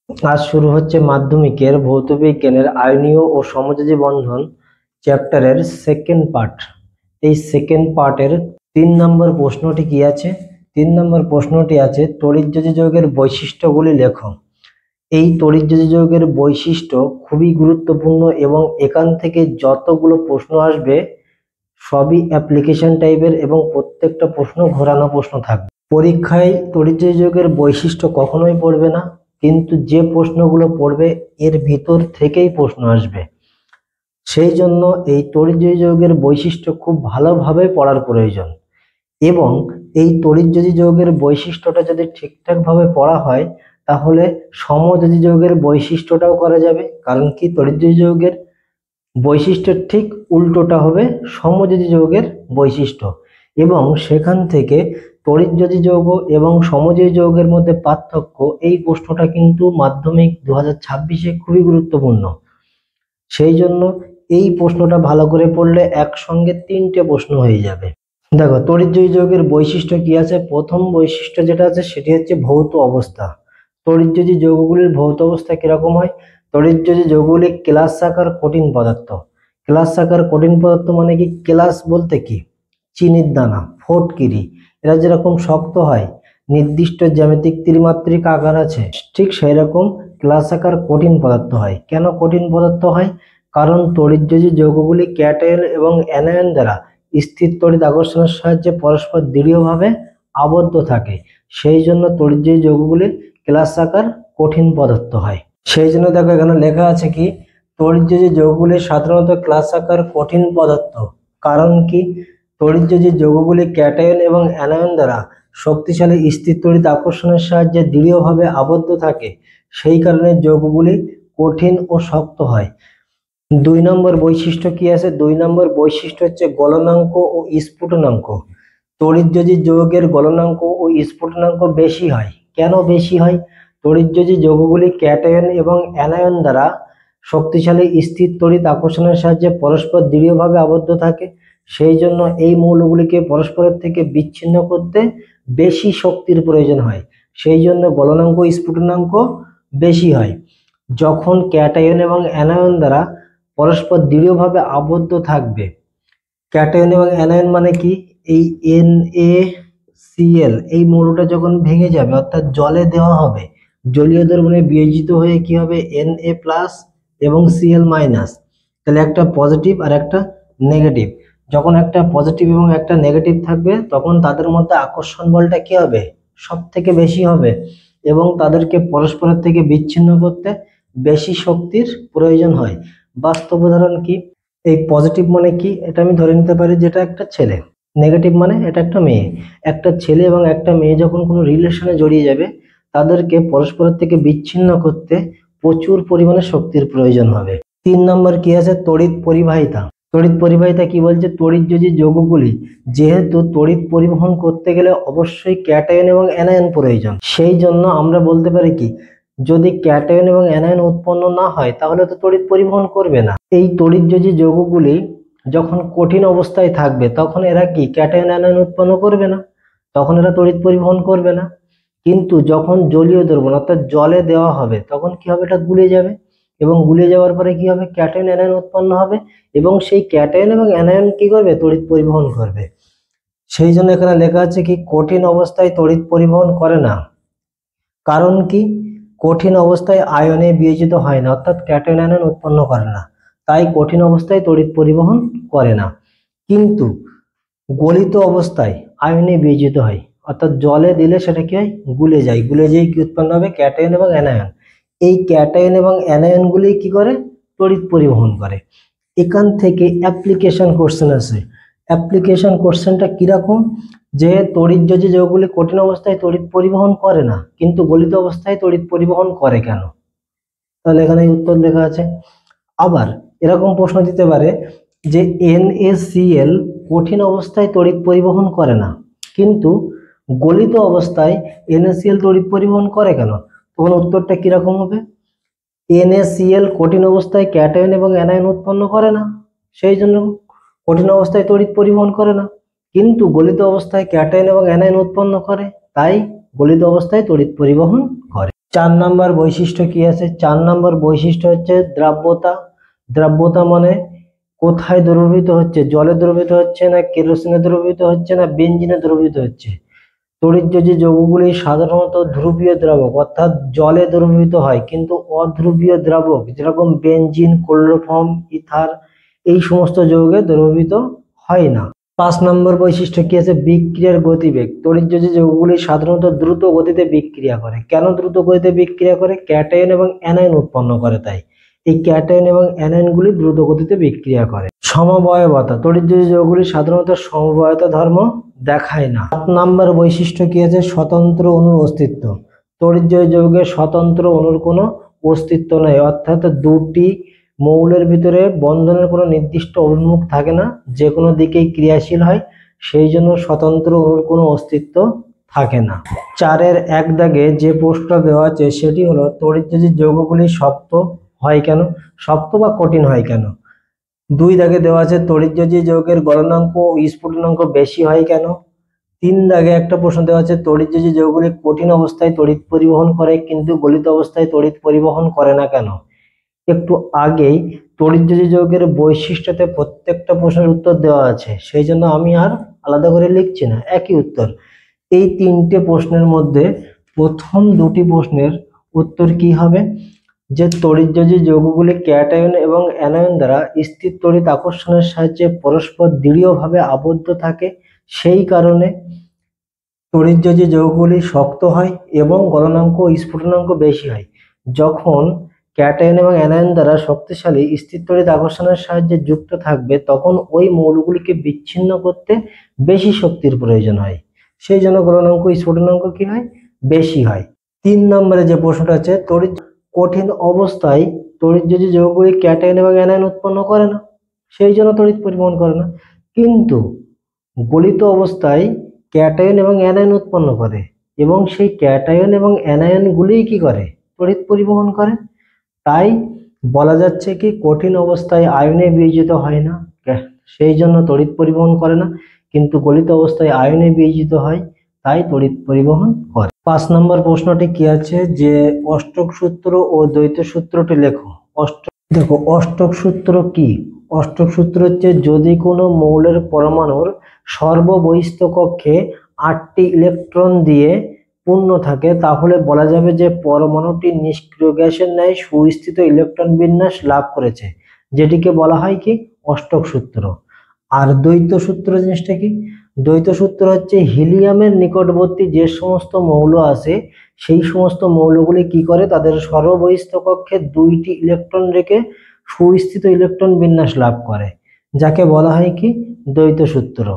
আজ শুরু হচ্ছে মাধ্যমিকের ভৌতবিজ্ঞানের আয়নীয় ও সমযোজী বন্ধন চ্যাপ্টারের সেকেন্ড পার্ট। এই সেকেন্ড পার্টের 3 নম্বর প্রশ্নটি কি আছে? 3 নম্বর প্রশ্নটি আছে তড়িৎযোজী যৌগের বৈশিষ্ট্যগুলি লেখো। এই তড়িৎযোজী যৌগের বৈশিষ্ট্য খুবই গুরুত্বপূর্ণ এবং এখান থেকে যতগুলো প্রশ্ন আসবে সবই অ্যাপ্লিকেশন টাইপের এবং প্রত্যেকটা প্রশ্ন ঘোরানো প্রশ্ন থাকবে। পরীক্ষায় তড়িৎযোজী যৌগের বৈশিষ্ট্য কখনোই পড়বে না, কিন্তু যে প্রশ্নগুলো পড়বে এর ভিতর থেকেই প্রশ্ন আসবে। সেই জন্য এই তড়িৎযোজী যৌগের বৈশিষ্ট্য খুব ভালোভাবে পড়ার প্রয়োজন এবং এই তড়িৎযোজী যৌগের বৈশিষ্ট্যটা যদি ঠিকঠাকভাবে পড়া হয় তাহলে সমযোজী যৌগের বৈশিষ্ট্যটাও করা যাবে। কারণ কি, তড়িৎযোজী যৌগের বৈশিষ্ট্যের ঠিক উল্টোটা হবে সমযোজী যৌগের বৈশিষ্ট্য এবং সেখান থেকে তড়িৎযোজী যৌগ এবং সমযোজী যৌগের মধ্যে পার্থক্য, এই প্রশ্নটা কিন্তু মাধ্যমিক 2026-এ খুবই গুরুত্বপূর্ণ। সেই জন্য এই প্রশ্নটা ভালো করে পড়লে একসঙ্গে 3টে প্রশ্ন হয়ে যাবে। দেখো, তড়িৎযোজী যৌগের বৈশিষ্ট্য কি আছে? প্রথম বৈশিষ্ট্য যেটা আছে সেটি হচ্ছে ভৌত অবস্থা। তড়িৎযোজী যৌগগুলির ভৌত অবস্থা কিরকম হয়? তড়িৎযোজী যৌগগুলি কেলাস আকার কঠিন পদার্থ। কেলাস আকার কঠিন পদার্থ মানে কি? কেলাস বলতে কি? চিনির দানা, ফটকিরি। এরা যেরকম শক্ত হয়, নির্দিষ্ট জ্যামিতিক ত্রিমাত্রিক আকার আছে, ঠিক সেই রকম কেলাস আকার কঠিন পদার্থ হয়। কেন কঠিন পদার্থ হয়? কারণ তড়িৎযোজী যৌগগুলি ক্যাটায়ন এবং অ্যানায়ন দ্বারা স্থির তড়িৎ আকর্ষণের সাহায্যে পরস্পর দৃঢ়ভাবে আবদ্ধ থাকে। সেই জন্য তড়িৎযোজী যৌগগুলি কেলাস আকার কঠিন পদার্থ হয়। সেই জন্য দেখো এখানে লেখা আছে কি, তড়িৎযোজী যৌগগুলি সাধারণত ক্লাস আকার কঠিন পদার্থ। কারণ কি? তড়িৎযোজী যৌগগুলি ক্যাটায়ন এবং অ্যানায়ন দ্বারা শক্তিশালী স্থির তড়িৎ আকর্ষণের সাহায্যে দৃঢ়ভাবে আবদ্ধ থাকে। সেই কারণে যৌগগুলি কঠিন ও শক্ত হয়। 2 নম্বর বৈশিষ্ট্য কি আছে? 2 নম্বর বৈশিষ্ট্য হচ্ছে গলনাঙ্ক ও স্ফুটনাঙ্ক। তড়িৎযোজী যৌগের গলনাঙ্ক ও স্ফুটনাঙ্ক বেশি হয়। কেন বেশি হয়? তড়িৎযোজী যৌগগুলি ক্যাটায়ন এবং অ্যানায়ন দ্বারা শক্তিশালী স্থির তড়িৎ আকর্ষণের সাহায্যে পরস্পর দৃঢ়ভাবে আবদ্ধ থাকে। সেই জন্য এই মৌলগুলিকে পরস্পরের থেকে বিচ্ছিন্ন করতে বেশি শক্তির প্রয়োজন হয়। সেই জন্য গলনাঙ্ক স্ফুটনাঙ্ক বেশি হয়। যখন ক্যাটায়ন এবং অ্যানায়ন দ্বারা পরস্পর দৃঢ়ভাবে আবদ্ধ থাকবে, ক্যাটায়ন এবং অ্যানায়ন মানে কি? এই NaCl এই মৌলটা যখন ভেঙে যাবে অর্থাৎ জলে দেওয়া হবে, জলীয় দ্রবণে বিয়োজিত হয়ে কি হবে? Na+ এবং Cl-, তাহলে একটা পজিটিভ আর একটা নেগেটিভ। যখন একটা পজিটিভ এবং একটা নেগেটিভ থাকবে তখন তাদের মধ্যে আকর্ষণ বলটা কি হবে? সব থেকে বেশি হবে এবং তাদেরকে পরস্পরের থেকে বিচ্ছিন্ন করতে বেশি শক্তির প্রয়োজন হয়। বাস্তব উদাহরণ কি? এই পজিটিভ মানে কি? এটা আমি ধরে নিতে পারি যেটা একটা ছেলে, নেগেটিভ মানে এটা একটা মেয়ে। একটা ছেলে এবং একটা মেয়ে যখন কোনো রিলেশনে জড়িয়ে যাবে তাদেরকে পরস্পরের থেকে বিচ্ছিন্ন করতে প্রচুর পরিমাণে শক্তির প্রয়োজন হবে। 3 নম্বর কি আছে? তড়িৎ পরিবাহিতা। তড়িৎ পরিবাহিতা কি বলছে? তড়িৎযোজী যৌগগুলি যেহেতু তড়িৎ পরিবহন করতে গেলে অবশ্যই ক্যাটায়ন এবং অ্যানায়ন প্রয়োজন, সেই জন্য আমরা বলতে পারি কি, যদি ক্যাটায়ন এবং অ্যানায়ন উৎপন্ন না হয় তাহলে তো তড়িৎ পরিবহন করবে না। এই তড়িৎযোজী যৌগগুলি যখন কঠিন অবস্থায় থাকবে তখন এরা কি ক্যাটায়ন অ্যানায়ন উৎপন্ন করবে না, তখন এরা তড়িৎ পরিবহন করবে না। কিন্তু যখন জলীয় দ্রবণ অর্থাৎ জলে দেওয়া হবে তখন কি হবে? এটা গুলে যাবে এবং গুলে যাওয়ার পরে কি হবে? ক্যাটায়ন অ্যানায়ন উৎপন্ন হবে এবং সেই ক্যাটায়ন এবং অ্যানায়ন কি করবে? তড়িৎ পরিবহন করবে। সেই জন্য এখানে লেখা আছে কি, কঠিন অবস্থায় তড়িৎ পরিবহন করে না। কারণ কি? কঠিন অবস্থায় আয়নে বিয়োজিত হয় না, অর্থাৎ ক্যাটায়ন অ্যানায়ন উৎপন্ন করে না, তাই কঠিন অবস্থায় তড়িৎ পরিবহন করে না। কিন্তু গলিত অবস্থায় আয়নে বিয়োজিত হয়, অর্থাৎ জলে দিলে সেটা কি হয়? গুলে যায়। গুলে যেয়ে কি উৎপন্ন হবে? ক্যাটায়ন এবং অ্যানায়ন। এই ক্যাটায়ন এবং অ্যানায়নগুলি কি করে? তড়িৎ পরিবহন করে। এখান থেকে অ্যাপ্লিকেশন কোশ্চেন আছে। অ্যাপ্লিকেশন কোশ্চেনটা কিরকম? যে তড়িৎযোজী যৌগগুলি কঠিন অবস্থায় তড়িৎ পরিবহন করে না কিন্তু গলিত অবস্থায় তড়িৎ পরিবহন করে কেন? তাহলে এখানে উত্তর লেখা আছে। আবার এরকম প্রশ্ন দিতে পারে যে NaCl কঠিন অবস্থায় তড়িৎ পরিবহন করে না কিন্তু গলিত অবস্থায় NaCl তড়িৎ পরিবহন করে কেন? তখন উত্তরটা কিরকম হবে? NaCl কঠিন অবস্থায় ক্যাটায়ন এবং অ্যানায়ন উৎপন্ন করে না, সেই জন্য কঠিন অবস্থায় তড়িৎ পরিবহন করে না। কিন্তু গলিত অবস্থায় ক্যাটায়ন এবং অ্যানায়ন উৎপন্ন করে, তাই গলিত অবস্থায় তড়িৎ পরিবহন করে। চার নাম্বার বৈশিষ্ট্য কি আছে? চার নাম্বার বৈশিষ্ট্য হচ্ছে দ্রাব্যতা। দ্রাব্যতা মানে কোথায় দ্রবীভূত হচ্ছে, জলে দ্রবীভূত হচ্ছে না কেরোসিনে দ্রবীভূত হচ্ছে না বেঞ্জিনে দ্রবীভূত হচ্ছে। তড়িৎযোজী যৌগগুলি সাধারণত ধ্রুবীয় দ্রাবক অর্থাৎ জলে দ্রবীভূত হয়, কিন্তু অধ্রুবীয় দ্রাবক যেরকম বেঞ্জিন, ক্লোরোফর্ম, ইথার এই সমস্ত যৌগে দ্রবীভূত হয় না। 5 নম্বর বৈশিষ্ট্য কি আছে? বিক্রিয়ার গতিবেগ। তড়িৎযোজী যৌগগুলি সাধারণত দ্রুত গতিতে বিক্রিয়া করে। কেন দ্রুত গতিতে বিক্রিয়া করে? ক্যাটায়ন এবং অ্যানায়ন উৎপন্ন করে, তাই এই ক্যাটায়ন এবং অ্যানায়ন গুলি দ্রুত গতিতে বিক্রিয়া করে। সমবায়বতা। তড়িৎযোজী যৌগগুলি সাধারণত সমবায়তা ধর্ম দেখায় না। 7 নম্বর বৈশিষ্ট্য কি আছে? স্বতন্ত্র অণুর অস্তিত্ব। তড়িৎযোজী যৌগের স্বতন্ত্র অণুর কোনো অস্তিত্ব নেই, অর্থাৎ দুটি মৌলের ভিতরে বন্ধনের কোনো নির্দিষ্ট অভিমুখ থাকে না, যে কোনো দিকেই ক্রিয়াশীল হয়, সেই জন্য স্বতন্ত্র অণুর কোনো অস্তিত্ব থাকে না। 4-এর 1 দাগে যে প্রশ্নটা দেওয়া আছে সেটি হলো তড়িৎযোজী যৌগগুলি শক্ত হয় কেন, শক্ত বা কঠিন হয় কেন। 2 দাগে দেওয়া আছে তড়িৎযোজী যৌগের গলনাঙ্ক ও স্ফুটনাঙ্ক বেশি হয় কেন। 3 দাগে একটা প্রশ্ন দেওয়া আছে তড়িৎযোজী যৌগগুলি কঠিন অবস্থায় তড়িৎ পরিবহন করে কিন্তু গলিত অবস্থায় তড়িৎ পরিবহন করে না কেন। একটু আগেই তড়িৎযোজী যৌগের বৈশিষ্ট্যতে প্রত্যেকটা প্রশ্নের উত্তর দেওয়া আছে, সেই জন্য আমি আর আলাদা করে লিখছি না, একই উত্তর। এই 3টে প্রশ্নের মধ্যে প্রথম 2টি প্রশ্নের উত্তর কি হবে? যে তড়িৎযোজী যৌগগুলি ক্যাটায়ন এবং অ্যানায়ন দ্বারা স্থির তড়িৎ আকর্ষণের সাহায্যে পরস্পর দৃঢ়ভাবে আবদ্ধ থাকে, সেই কারণে তড়িৎযোজী যৌগগুলি শক্ত হয় এবং গলনাঙ্ক ও স্ফুটনাঙ্ক বেশি হয়। যখন ক্যাটায়ন এবং অ্যানায়ন দ্বারা শক্তিশালী স্থির তড়িৎ আকর্ষণের সাহায্যে যুক্ত থাকবে তখন ওই মৌলগুলিকে বিচ্ছিন্ন করতে বেশি শক্তির প্রয়োজন হয়, সেই জন্য গলনাঙ্ক স্ফুটনাঙ্ক কি হয়? বেশি হয়। 3 নম্বরে যে প্রশ্নটা আছে কঠিন অবস্থায় তড়িৎযোজী যৌগগুলি ক্যাটায়ন এবং অ্যানায়ন উৎপন্ন করে না, সেই জন্য তড়িৎ পরিবহন করে না, কিন্তু গলিত অবস্থায় ক্যাটায়ন এবং অ্যানায়ন উৎপন্ন করে এবং সেই ক্যাটায়ন এবং অ্যানায়ন গুলিই কি করে? তড়িৎ পরিবহন করে। তাই বলা যাচ্ছে কি কঠিন অবস্থায় আয়নে বিয়োজিত হয় না, সেই জন্য তড়িৎ পরিবহন করে না, কিন্তু গলিত অবস্থায় আয়নে বিয়োজিত হয়, তাই তড়িৎ পরিবহন করে। 5 নম্বর প্রশ্নটি কি আছে? যে অষ্টক সূত্র ও দ্বৈত সূত্রটি লেখো। দেখো অষ্টক সূত্র কি? অষ্টক সূত্র হচ্ছে যদি কোনো মৌলের পরমাণুর সর্ববহিস্থ কক্ষে 8টি ইলেকট্রন দিয়ে পূর্ণ থাকে তাহলে বলা যাবে যে পরমাণুটি নিষ্ক্রিয় গ্যাসের ন্যায় সুস্থিত ইলেকট্রন বিন্যাস লাভ করেছে, যেটিকে বলা হয় কি? অষ্টক সূত্র। আর দ্বৈত সূত্র জিনিসটা কি? দ্বৈত সূত্র হচ্ছে হিলিয়ামের নিকটবর্তী যে সমস্ত মৌল আছে সেই সমস্ত মৌলগুলি কি করে? তাদের সর্ববহিস্থ কক্ষে 2টি ইলেকট্রন রেখে সুস্থিত ইলেকট্রন বিন্যাস লাভ করে, যাকে বলা হয় কি? দ্বৈত সূত্র।